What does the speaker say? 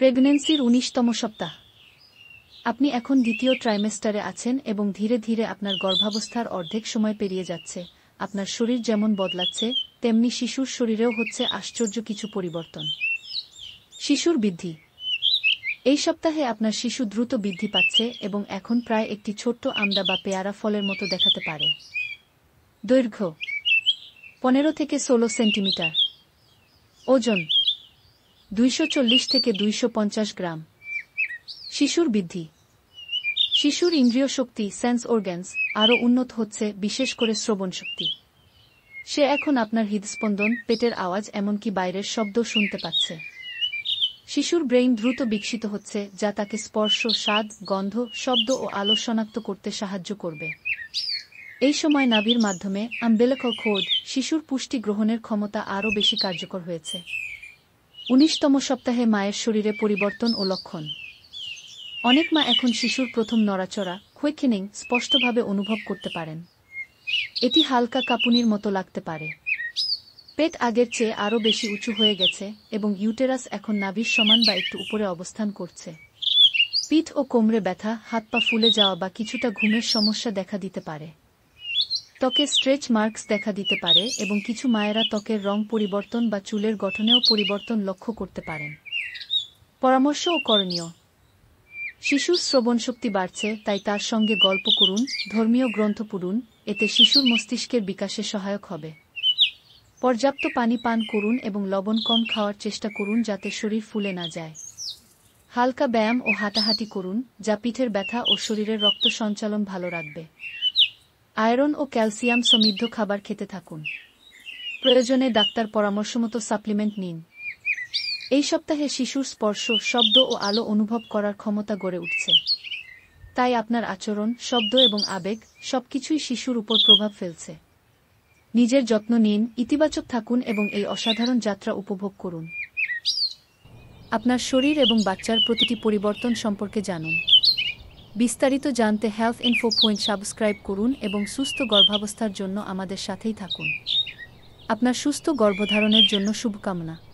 প্রেগন্যান্সির ১৯তম সপ্তাহ। আপনি এখন দ্বিতীয় ট্রাইমেস্টারে আছেন এবং ধীরে ধীরে আপনার গর্ভাবস্থার অর্ধেক সময় পেরিয়ে যাচ্ছে। আপনার শরীর যেমন বদলাচ্ছে, তেমনি শিশুর শরীরেও হচ্ছে আশ্চর্য কিছু পরিবর্তন। শিশুর বৃদ্ধি। এই সপ্তাহে আপনার শিশু দ্রুত বৃদ্ধি পাচ্ছে এবং এখন প্রায় একটি ছোট্ট আমড়া বা পেয়ারা ফলের মতো দেখাতে পারে। দৈর্ঘ্য ১৫ থেকে ১৬ সেন্টিমিটার। ওজন ২৪০ থেকে ২৫০ গ্রাম। শিশুর বৃদ্ধি। শিশুর ইন্দ্রিয় শক্তি সেন্স অর্গ্যানস আরও উন্নত হচ্ছে, বিশেষ করে শ্রবণ শক্তি। সে এখন আপনার হৃদস্পন্দন, পেটের আওয়াজ, এমনকি বাইরের শব্দ শুনতে পাচ্ছে। শিশুর ব্রেইন দ্রুত বিকশিত হচ্ছে, যা তাকে স্পর্শ, স্বাদ, গন্ধ, শব্দ ও আলো শনাক্ত করতে সাহায্য করবে। এই সময় নাভির মাধ্যমে আম্বেলিকাল কর্ড শিশুর পুষ্টি গ্রহণের ক্ষমতা আরও বেশি কার্যকর হয়েছে। ১৯তম সপ্তাহে মায়ের শরীরে পরিবর্তন ও লক্ষণ। অনেক মা এখন শিশুর প্রথম নড়াচড়া কুইকেনিং স্পষ্টভাবে অনুভব করতে পারেন। এটি হালকা কাঁপুনির মতো লাগতে পারে। পেট আগের চেয়ে আরও বেশি উঁচু হয়ে গেছে এবং ইউটেরাস এখন নাভির সমান বা একটু উপরে অবস্থান করছে। পিঠ ও কোমরে ব্যথা, হাত পা ফুলে যাওয়া বা কিছুটা ঘুমের সমস্যা দেখা দিতে পারে। ত্বকে স্ট্রেচ মার্কস দেখা দিতে পারে এবং কিছু মায়েরা ত্বকের রং পরিবর্তন বা চুলের গঠনেও পরিবর্তন লক্ষ্য করতে পারেন। পরামর্শ ও করণীয়। শিশুর শ্রবণশক্তি বাড়ছে, তাই তার সঙ্গে গল্প করুন, ধর্মীয় গ্রন্থ পড়ুন, এতে শিশুর মস্তিষ্কের বিকাশে সহায়ক হবে। পর্যাপ্ত পানি পান করুন এবং লবণ কম খাওয়ার চেষ্টা করুন যাতে শরীর ফুলে না যায়। হালকা ব্যায়াম ও হাঁটাহাঁটি করুন, যা পিঠের ব্যথা ও শরীরের রক্ত সঞ্চালন ভালো রাখবে। আয়রন ও ক্যালসিয়াম সমৃদ্ধ খাবার খেতে থাকুন। প্রয়োজনে ডাক্তার পরামর্শমতো সাপ্লিমেন্ট নিন। এই সপ্তাহে শিশুর স্পর্শ, শব্দ ও আলো অনুভব করার ক্ষমতা গড়ে উঠছে। তাই আপনার আচরণ, শব্দ এবং আবেগ সবকিছুই শিশুর উপর প্রভাব ফেলছে। নিজের যত্ন নিন, ইতিবাচক থাকুন এবং এই অসাধারণ যাত্রা উপভোগ করুন। আপনার শরীর এবং বাচ্চার প্রতিটি পরিবর্তন সম্পর্কে জানুন। বিস্তারিত জানতে হেলথ ইনফো পয়েন্ট সাবস্ক্রাইব করুন এবং সুস্থ গর্ভাবস্থার জন্য আমাদের সাথেই থাকুন। আপনার সুস্থ গর্ভধারণের জন্য শুভকামনা।